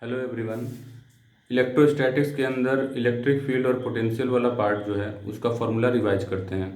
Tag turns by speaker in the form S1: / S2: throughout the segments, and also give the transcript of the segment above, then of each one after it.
S1: Hello everyone. Electrostatics के अंदर electric field और पोटेंशियल वाला पार्ट जो है उसका फॉर्मूला रिवाइज करते हैं।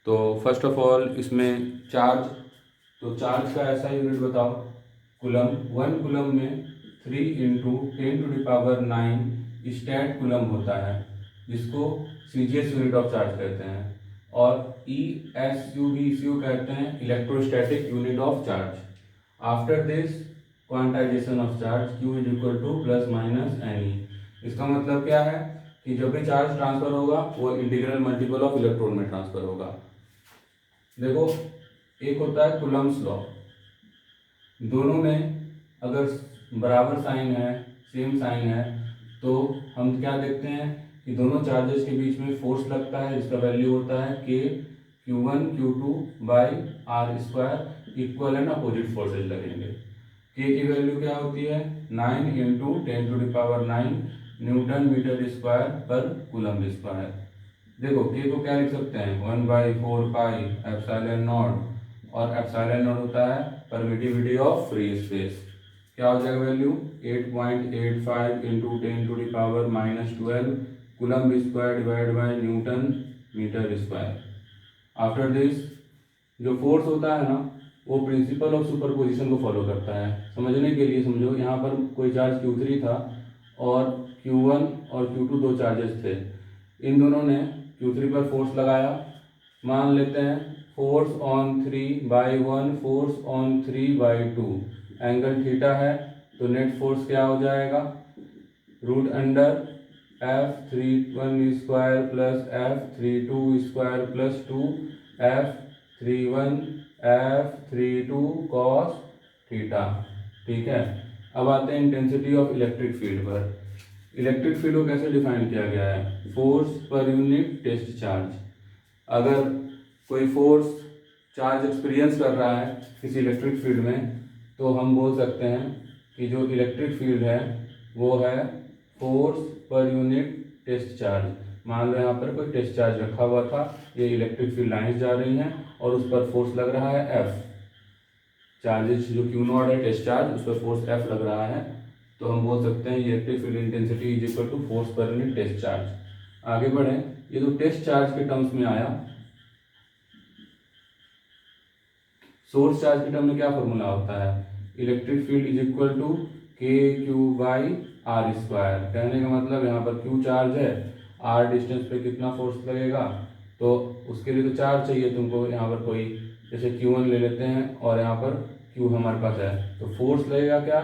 S1: तो फर्स्ट ऑफ ऑल इसमें चार्ज, तो चार्ज का ऐसा यूनिट बताओ। कूलम, 1 कूलम में 3 × 10⁻⁹ स्टैट कूलम होता है, जिसको सीजीएस यूनिट ऑफ चार्ज कहते हैं। और ESU भी इसी को कहते हैं, electrostatic unit of charge. After this quantization of charge Q is equal two plus minus NE। इसका मतलब क्या है कि जब भी चार्ज ट्रांसफर होगा वो इंटीग्रल मल्टीपल ऑफ इलेक्ट्रॉन में ट्रांसफर होगा। देखो, एक होता है कूलम्स लॉ। दोनों में अगर बराबर साइन है, सेम साइन है, तो हम क्या देखते हैं कि दोनों चार्जेस के बीच में फोर्स लगता है, जिसका वैल्यू होता है K Q1 Q2 by R² equal and opposite forces लगेंगे। K की वैल्यू क्या होती है 9 × 10⁹ newton metre square per coulomb square. देखो K को क्या लिख सकते हैं 1/4 पाई एप्सिलॉन नॉट, और एप्सिलॉन नॉट होता है परमिटिविटी ऑफ फ्री स्पेस। क्या हो जाएगा value 8.85 × 10⁻⁻12 coulomb square divide by newton metre square. After this जो फोर्स होता है ना, वो प्रिंसिपल ऑफ सुपरपोजिशन को फॉलो करता है। समझने के लिए समझो, यहाँ पर कोई चार्ज Q3 था और Q1 और Q2 दो चार्जेस थे। इन दोनों ने Q3 पर फोर्स लगाया। मान लेते हैं force on 3/1 force on 3/2 angle theta है, तो नेट फोर्स क्या हो जाएगा root under F31² plus F32² plus 2 F31 F32 cos theta. ठीक है, अब आते हैं इंटेंसिटी ऑफ इलेक्ट्रिक फील्ड पर। इलेक्ट्रिक फील्ड को कैसे डिफाइन किया गया है, force per unit test charge. अगर कोई फोर्स चार्ज एक्सपीरियंस कर रहा है किसी इलेक्ट्रिक फील्ड में, तो हम बोल सकते हैं कि जो इलेक्ट्रिक फील्ड है वो है force per unit test charge. मान लो यहाँ पर कोई टेस्ट चार्ज रखा हुआ था, ये इलेक्ट्रिक फील्ड लाइन्स जा रही हैं और उस पर फोर्स लग रहा है F। चार्जेस जो Q0 है टेस्ट चार्ज, उस पर फोर्स F लग रहा है, तो हम बोल सकते हैं electric field intensity is equal to force per unit test charge. आगे बढ़ें, ये जो टेस्ट चार्ज के टर्म्स में आया, सोर्स चार्ज के टर्म में क्या फॉर्मूला होता है electric field is equal to KQ/R²। कहने का मतलब यहाँ पर Q चार्ज है, R डिस्टेंस पे कितना फोर्स लगेगा, तो उसके लिए तो चार्ज चाहिए तुमको। यहाँ पर कोई जैसे Q1 ले लेते हैं और यहाँ पर Q हमारे पास है, तो फोर्स लगेगा क्या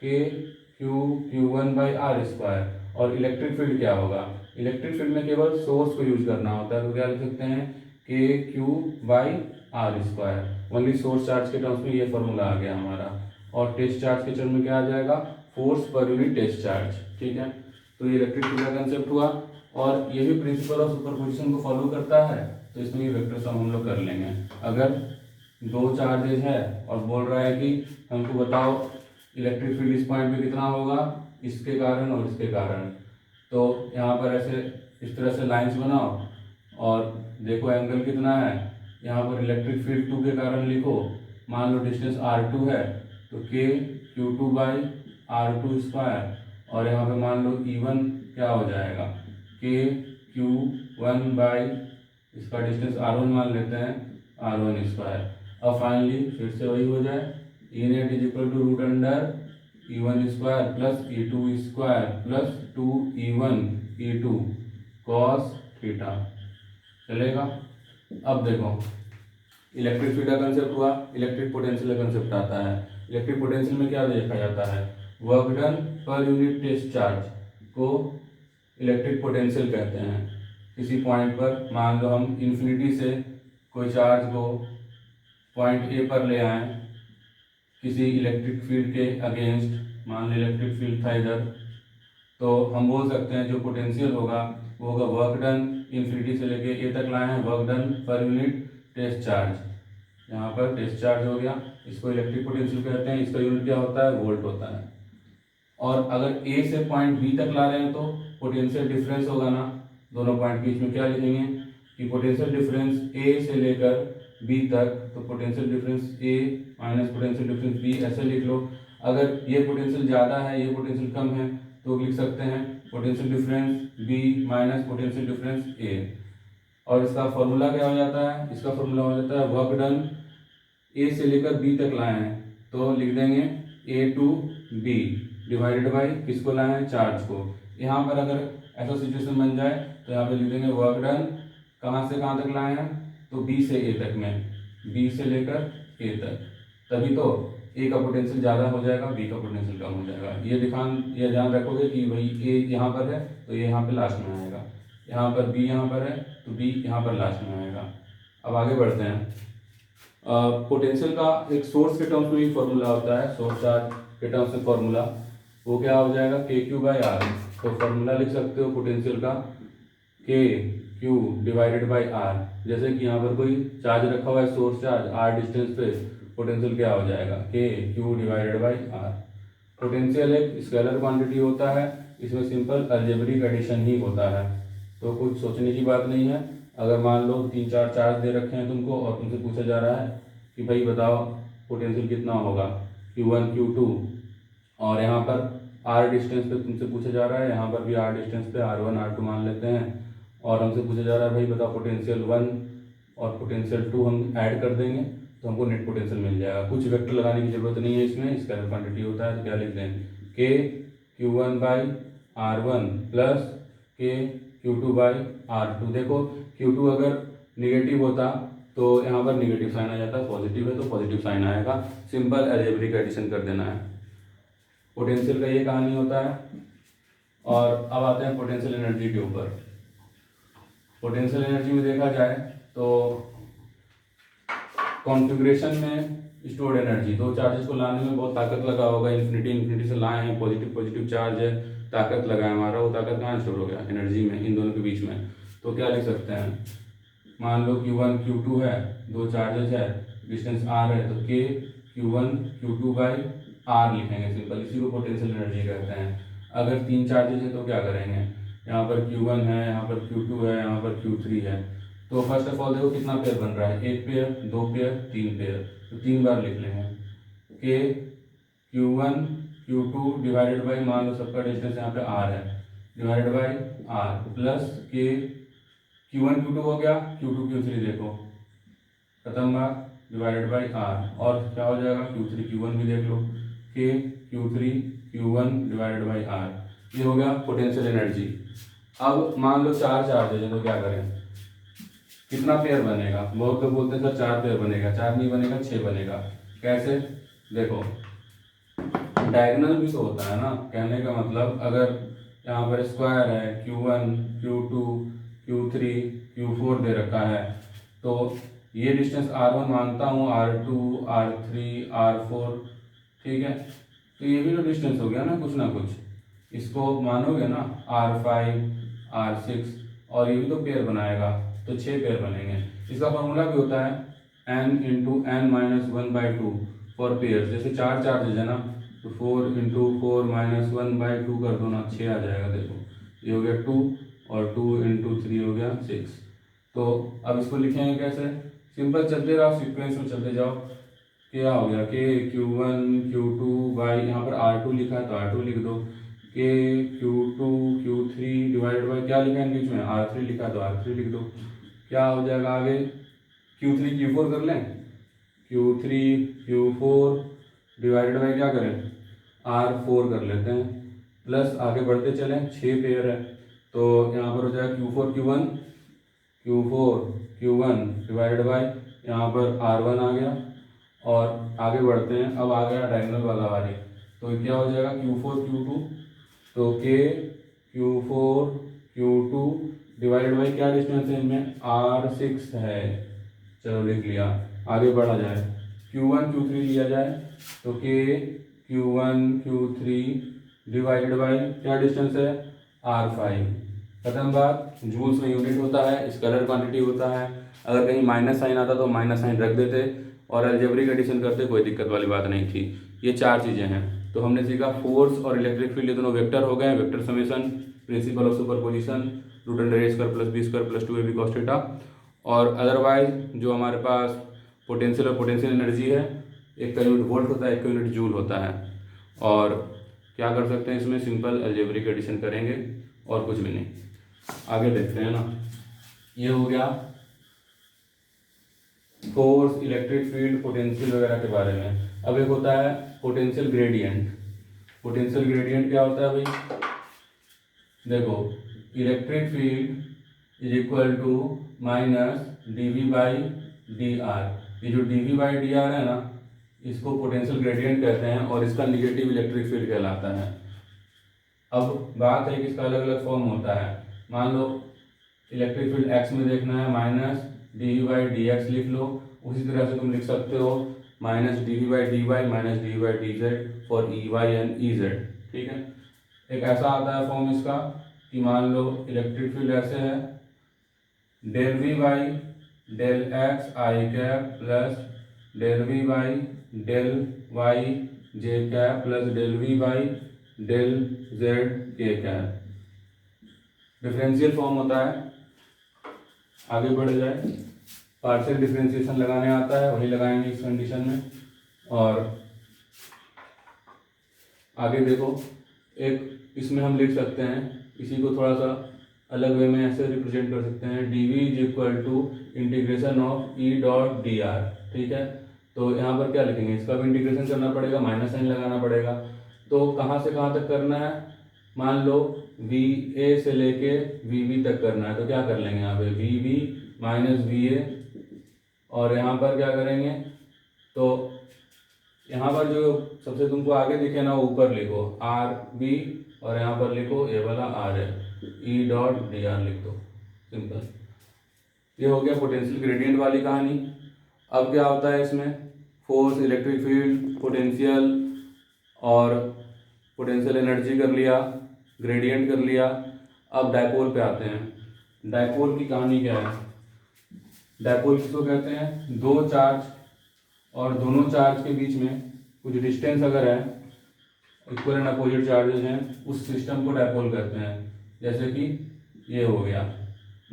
S1: KQ/R²। और इलेक्ट्रिक फील्ड क्या होगा, इलेक्ट्रिक फील्ड में केवल सोर्स को यूज करना होता है, तो क्या लिख सकते हैं KQ/R²। ओनली सोर्स चार्ज के टर्म्स में ये फॉर्मूला आ गया हमारा। और टेस्ट चार्ज के टर्म में क्या आ जाएगा force per unit test charge. ठीक है, तो ये इलेक्ट्रिक फील्ड का कंसेप्ट हुआ, और ये भी प्रिंसिपल ऑफ सुपरपोजिशन को फॉलो करता है, तो इसमें ये वेक्टर सम हम लोग कर लेंगे। अगर दो चार्जेज है और बोल रहा है कि हमको बताओ इलेक्ट्रिक फील्ड इस पॉइंट पे कितना होगा, इसके कारण और इसके कारण, तो यहाँ पर ऐसे इस तरह से लाइंस बनाओ और देखो एंगल कितना है। यहाँ पर इलेक्ट्रिक फील्ड 2 के कारण लिखो, मान लो डिस्टेंस R2 है, तो KQ2/R2²। और यहाँ पे मान लो E1 क्या हो जाएगा KQ1/ इसका डिस्टेंस R1 मान लेते हैं R1²। अब फाइनली फिर से वही हो जाए E net is equal to root under E1² plus E2² plus 2E1 E2 cos theta. चलेगा। अब देखो इलेक्ट्रिक फील्ड का कंसेप्ट हुआ, इलेक्ट्रिक पोटेंशियल का कंसेप्ट आता है। इलेक्ट्रिक पोटेंशियल में क्या देखा जाता है, work done per unit test charge को इलेक्ट्रिक पोटेंशियल कहते हैं। किसी पॉइंट पर मान लो हम इन्फिनिटी से कोई चार्ज को पॉइंट ए पर ले आए किसी इलेक्ट्रिक फील्ड के अगेंस्ट, मान लो इलेक्ट्रिक फील्ड था इधर, तो हम बोल सकते हैं जो पोटेंशियल होगा वो होगा वर्क डन इन्फिनिटी से लेके ए तक लाए हैं, work done per unit test charge. यहाँ पर टेस्ट चार्ज हो गया, इसको इलेक्ट्रिक पोटेंशियल कहते हैं, इसका यूनिट क्या होता है वोल्ट होता है। और अगर ए से पॉइंट बी तक ला रहे हैं तो पोटेंशियल डिफरेंस होगा ना, दोनों पॉइंट बीच में क्या लिखेंगे कि पोटेंशियल डिफरेंस ए से लेकर बी तक, तो पोटेंशियल डिफरेंस ए माइनस पोटेंशियल डिफरेंस बी ऐसे लिख लो। अगर ये पोटेंशियल ज़्यादा है, ये पोटेंशियल कम है, तो लिख सकते हैं potential difference B minus potential difference A. और इसका फॉर्मूला क्या हो जाता है? इसका फॉर्मूला हो जाता है वर्क डन ए से लेकर बी तक लाए हैं तो लिख देंगे ए टू बी डिवाइडेड बाई किसको लाए हैं? चार्ज को। यहाँ पर अगर ऐसा सिचुएशन बन जाए तो यहाँ पे लिख देंगे वर्क डन कहाँ से कहाँ तक लाए हैं? तो बी से ए तक में, बी से लेकर ए तक। तभी तो ए का पोटेंशियल ज़्यादा हो जाएगा, बी का पोटेंशियल कम हो जाएगा। ये ध्यान रखोगे कि भाई ए यहाँ पर है तो ये यहाँ पे लास्ट में आएगा, यहाँ पर बी यहाँ पर है तो बी यहाँ पर लास्ट में आएगा। अब आगे बढ़ते हैं। पोटेंशियल का एक सोर्स के टर्म्स में भी फॉर्मूला होता है, सोर्स चार्ज के टर्म्स में फॉर्मूला वो क्या हो जाएगा? K Q by are. तो फॉर्मूला लिख सकते हो पोटेंशियल का के क्यू डिवाइडेड बाई आर। जैसे कि यहाँ पर कोई चार्ज रखा हुआ है, सोर्स चार्ज आर डिस्टेंस पे, पोटेंशियल क्या हो जाएगा? K Q divided by R. Potential एक स्केलर क्वांटिटी होता है, इसमें सिंपल अलजेब्रिक एडिशन ही होता है, तो कुछ सोचने की बात नहीं है। अगर मान लो 3-4 चार्ज दे रखे हैं तुमको और तुमसे पूछा जा रहा है कि भाई बताओ पोटेंशियल कितना होगा? Q1 Q2, और यहाँ पर R डिस्टेंस पे तुमसे पूछा जा रहा है, यहाँ पर भी R डिस्टेंस पे R1 R2 मान लेते हैं, और हमसे पूछा जा रहा है भाई बताओ पोटेंशियल 1 और पोटेंशियल 2 हम ऐड कर देंगे तो हमको नेट पोटेंशियल मिल जाएगा। कुछ वेक्टर लगाने की जरूरत नहीं है, इसमें स्केलर क्वांटिटी होता है। तो क्या लिख दें? के Q1 बाई R1 प्लस के Q2 बाई R2। देखो Q2 अगर निगेटिव होता तो यहाँ पर निगेटिव साइन आ जाता, पॉजिटिव है तो पॉजिटिव साइन आएगा। सिंपल अलजेब्रिक एडिशन कर देना है। पोटेंशियल का ये कहानी होता है। और अब आते हैं पोटेंशियल एनर्जी के ऊपर। पोटेंशियल एनर्जी में देखा जाए तो कॉन्फ़िगरेशन में स्टोर्ड एनर्जी, दो चार्जेस को लाने में बहुत ताकत लगा होगा, इन्फिनिटी से लाए हैं, पॉजिटिव चार्ज है, ताकत लगा है हमारा, वो ताकत कहाँ स्टोर हो गया? एनर्जी में, इन दोनों के बीच में। तो क्या लिख सकते हैं? मान लो Q1 Q2 है, दो चार्जेस है, डिस्टेंस R है, तो के Q1 Q2 बाई R लिखेंगे सिंपल, इसी को पोटेंशियल एनर्जी कहते हैं। अगर 3 चार्जेस है तो क्या करेंगे? यहाँ पर Q1 है, यहाँ पर Q2 है, यहाँ पर Q3 है। तो फर्स्ट ऑफ ऑल देखो कितना पेयर बन रहा है? 1 पेयर, 2 पेयर, 3 पेयर, तो 3 बार लिख लेंगे। के Q1 Q2 डिवाइडेड बाई, मान लो सबका डिस्टेंस यहाँ पे R है, डिवाइडेड बाई R प्लस के Q1 Q2 हो गया, Q2 Q3 देखो खत्म बात, डिवाइडेड बाई R। और क्या हो जाएगा? Q3 Q1 भी देख लो, के Q3 Q1 divided by R। ये हो गया पोटेंशियल एनर्जी। अब मान लो 4 चार्जेज है तो क्या करें? कितना पेयर बनेगा? बहुत लोग बोलते हैं सर 4 पेयर बनेगा, 4 नहीं बनेगा, 6 बनेगा। कैसे? देखो डायगोनल भी तो होता है ना, कहने का मतलब अगर यहाँ पर स्क्वायर है, Q1 Q2 Q3 Q4 दे रखा है, तो ये डिस्टेंस R1 मानता हूँ, R2 R3 R4, ठीक है, तो ये भी तो डिस्टेंस हो गया ना कुछ ना कुछ, इसको मानोगे ना R5 R6, और ये भी तो पेयर बनाएगा, तो 6 पेयर बनेंगे। इसका फॉर्मूला भी होता है n into n minus 1/2 for pair. जैसे 4 चार्जेज है ना, तो 4 इंटू 4 माइनस 1/2 कर दो ना, 6 आ जाएगा। देखो ये हो गया 2, और 2 इंटू 3 हो गया 6। तो अब इसको लिखेंगे कैसे? सिंपल चलते रहो, सीक्वेंस में चलते जाओ। क्या हो गया? के Q1 Q2 बाई, यहाँ पर R2 लिखा है तो R2 लिख दो, के Q2 Q3 डिवाइडेड बाई, क्या लिखा है बीच में? R3 लिखा है तो R3 लिख दो। क्या हो जाएगा आगे? Q3 Q4 कर लें, Q3 Q4 डिवाइडेड बाई क्या करें? R4 कर लेते हैं, प्लस आगे बढ़ते चलें, 6 पेयर है तो यहाँ पर हो जाएगा Q4 Q1 डिवाइडेड बाई, यहाँ पर R1 आ गया, और आगे बढ़ते हैं। अब आ गया डायगोनल वाला वाले, तो क्या हो जाएगा? Q4 Q2, तो के Q4 Q2 डिवाइडेड बाई, क्या डिस्टेंस है इनमें? R6 है, चलो लिख लिया। आगे बढ़ा जाए, Q1 Q3 लिया जाए, तो के Q1 Q3 डिवाइडेड बाई, क्या डिस्टेंस है? R5। खत्म बात। जूल्स में यूनिट होता है, स्केलर क्वांटिटी होता है। अगर कहीं माइनस साइन आता तो माइनस साइन रख देते और अलजेब्रिक एडिशन करते, कोई दिक्कत वाली बात नहीं थी। ये 4 चीज़ें हैं। तो हमने सीखा फोर्स और इलेक्ट्रिक फील्ड, ये दोनों वेक्टर हो गए, vector summation, principle of superposition, root under A square plus B square plus 2ab cos theta. और अदरवाइज जो हमारे पास पोटेंशियल और पोटेंशियल एनर्जी है, एक का यूनिट वोल्ट होता है, एक का यूनिट जूल होता है। और क्या कर सकते हैं, इसमें सिंपल अलजेब्रिक एडिशन करेंगे और कुछ भी नहीं। आगे देखते हैं ना, ये हो गया फोर्स, इलेक्ट्रिक फील्ड, पोटेंशियल वगैरह के बारे में। अब एक होता है पोटेंशियल ग्रेडियंट। पोटेंशियल ग्रेडियंट क्या होता है भाई, देखो electric field is equal to minus dv by dr। ये जो dv बाई dr है ना, इसको पोटेंशियल ग्रेडियंट कहते हैं और इसका निगेटिव इलेक्ट्रिक फील्ड कहलाता है। अब बात है कि इसका अलग अलग फॉर्म होता है। मान लो इलेक्ट्रिक फील्ड x में देखना है, माइनस dv बाई dx लिख लो। उसी तरह से तुम लिख सकते हो minus dv by dy minus dv by dz for ey and ez। ठीक है, एक ऐसा आता है फॉर्म इसका कि मान लो इलेक्ट्रिक फील्ड ऐसे है, del V by del X I cap plus del V by del Y J cap plus del V by del Z K cap. Differential form होता है। आगे बढ़ जाए, पार्शियल डिफरेंशिएशन लगाने आता है, वही लगाएंगे इस कंडीशन में। और आगे देखो, एक इसमें हम लिख सकते हैं, इसी को थोड़ा सा अलग वे में ऐसे रिप्रेजेंट कर सकते हैं, dv is equal to integration of E dot D R. ठीक है, तो यहाँ पर क्या लिखेंगे, इसका भी इंटीग्रेशन करना पड़ेगा, माइनस साइन लगाना पड़ेगा। तो कहाँ से कहाँ तक करना है, मान लो वी ए से लेके वी बी तक करना है, तो क्या कर लेंगे यहाँ पे V B minus V A, और यहाँ पर क्या करेंगे, तो यहाँ पर जो सबसे तुमको आगे दिखे ना, ऊपर लिखो आर बी और यहाँ पर लिखो ए वाला आर है, ई डॉट डी आर लिख दो, सिंपल। ये हो गया पोटेंशियल ग्रेडियंट वाली कहानी। अब क्या होता है इसमें, फोर्स, इलेक्ट्रिक फील्ड, पोटेंशियल और पोटेंशियल एनर्जी कर लिया, ग्रेडियंट कर लिया। अब डायपोल पे आते हैं। डायपोल की कहानी क्या है, डायपोल किसको कहते हैं, दो चार्ज और दोनों चार्ज के बीच में कुछ डिस्टेंस अगर है, इक्वल एंड अपोजिट चार्जेस हैं, उस सिस्टम को डायपोल कहते हैं। जैसे कि ये हो गया,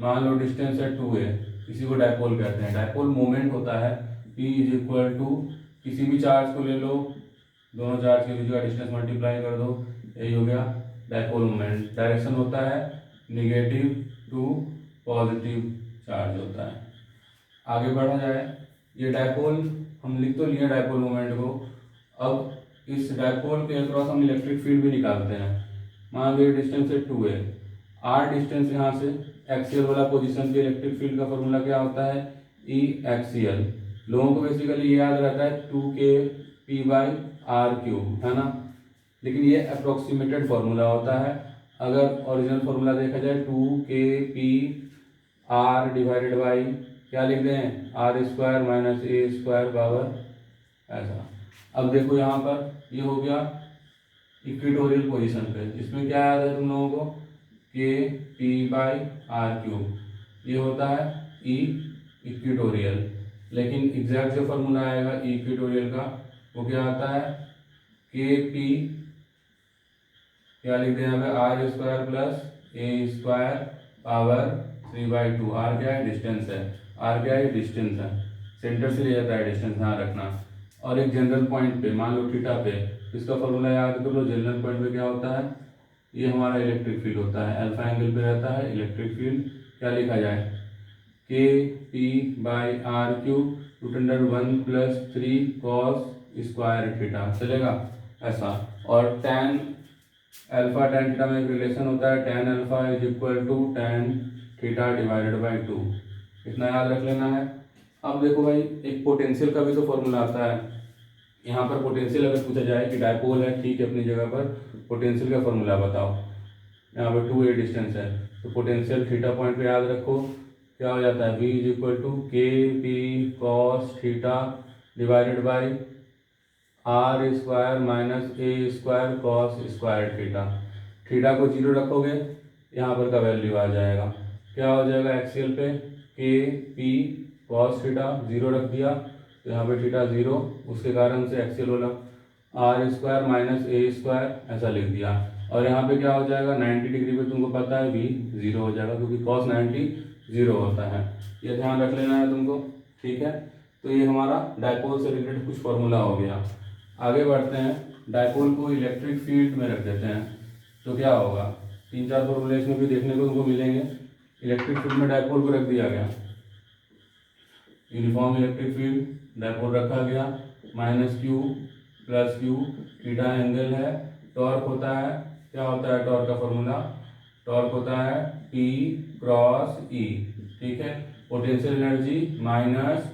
S1: मान लो डिस्टेंस है 2a, इसी को डायपोल कहते हैं। डायपोल मोमेंट होता है P इज इक्वल टू, किसी भी चार्ज को ले लो, दोनों चार्ज के बीच का डिस्टेंस मल्टीप्लाई कर दो, यही हो गया डायपोल मोमेंट। डायरेक्शन होता है निगेटिव टू पॉजिटिव चार्ज होता है। आगे बढ़ा जाए, ये डायपोल हम लिख तो लिए डायपोल मोमेंट को। अब इस डायपोल के अक्रॉस हम इलेक्ट्रिक फील्ड भी निकालते हैं। मान लो डिस्टेंस है 2a, r डिस्टेंस यहाँ से एक्सियल वाला पोजीशन के इलेक्ट्रिक फील्ड का फॉर्मूला क्या होता है, ई एक्सियल। लोगों को बेसिकली ये याद रहता है 2k p by R cube, है ना, लेकिन ये अप्रोक्सीमेटेड फार्मूला होता है। अगर ओरिजिनल फार्मूला देखा जाए 2k p r divided by क्या लिख दें, R square minus A square power ऐसा। अब देखो यहाँ पर ये हो गया इक्वेटोरियल पोजीशन पे, इसमें क्या याद है तुम लोगों को, के पी बाई आर क्यूब, ये होता है ई इक्वेटोरियल। लेकिन एग्जैक्ट जो फार्मूला आएगा इक्वेटोरियल का, वो क्या आता है, के पी क्या लिखते हैं यहाँ पे, R square plus A square power 3/2। R क्या है, डिस्टेंस है, आर क्या है, डिस्टेंस है, सेंटर से ले जाता है डिस्टेंस, ध्यान रखना। और एक जनरल पॉइंट पे, मान लो थीटा पे, इसका फॉर्मूला याद कर लो, जनरल पॉइंट पे क्या होता है, ये हमारा इलेक्ट्रिक फील्ड होता है, अल्फा एंगल पे रहता है इलेक्ट्रिक फील्ड। क्या लिखा जाए, K P by R cube root under 1 plus 3 cos square theta, चलेगा ऐसा। और टैन अल्फा टैन थीटा में एक रिलेशन होता है, tan alpha is equal to tan theta divided by 2, इतना याद रख लेना है। अब देखो भाई, एक पोटेंशियल का भी तो फॉर्मूला आता है। यहाँ पर पोटेंशियल अगर पूछा जाए कि डायपोल है, ठीक है, अपनी जगह पर, पोटेंशियल का फॉर्मूला बताओ। यहाँ पर 2a डिस्टेंस है, तो पोटेंशियल थीटा पॉइंट पे याद रखो, क्या हो जाता है, v is equal to K P cos theta divided by R square minus A square cos square theta. Theta को 0 रखोगे, यहाँ पर का वैल्यू आ जाएगा, क्या हो जाएगा, एक्सियल पे के पी कॉस थीटा 0 रख दिया, तो यहाँ पे थीटा 0, उसके कारण से एक्सियल वाला R square minus A square ऐसा लिख दिया। और यहाँ पे क्या हो जाएगा, 90 डिग्री पे तुमको पता है v 0 हो जाएगा, क्योंकि कॉस 90 0 होता है, ये ध्यान रख लेना है तुमको। ठीक है, तो ये हमारा डायपोल से रिलेटेड कुछ फॉर्मूला हो गया। आगे बढ़ते हैं, डायपोल को इलेक्ट्रिक फील्ड में रख देते हैं तो क्या होगा, 3-4 फॉर्मूले इसमें भी देखने को तुमको मिलेंगे। इलेक्ट्रिक फील्ड में डायपोल को रख दिया गया, यूनिफॉर्म इलेक्ट्रिक फील्ड डायपोल रखा गया, -q + q, थीटा एंगल है, टॉर्क होता है, क्या होता है टॉर्क का फॉर्मूला, टॉर्क होता है P क्रॉस E, ठीक है। Potential energy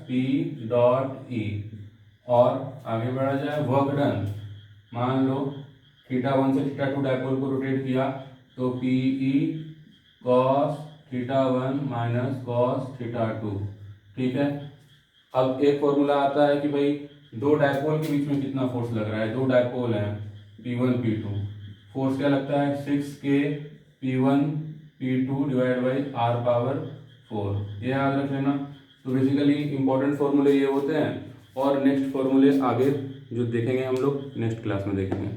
S1: -P.E। और आगे बढ़ा जाए, वर्क डन, मान लो θ1 से θ2 डायपोल को रोटेट किया तो PE cos θ1 - cos θ2, ठीक है। अब एक फॉर्मूला आता है कि भाई दो डायपोल के बीच में कितना फोर्स लग रहा है, दो डायपोल हैं P1 P2, फोर्स क्या लगता है 6K P1 P2 / R⁴, ये याद रख लेना। तो बेसिकली इंपॉर्टेंट फॉर्मूले ये होते हैं, और नेक्स्ट फॉर्मूले आगे जो देखेंगे हम लोग नेक्स्ट क्लास में देखेंगे।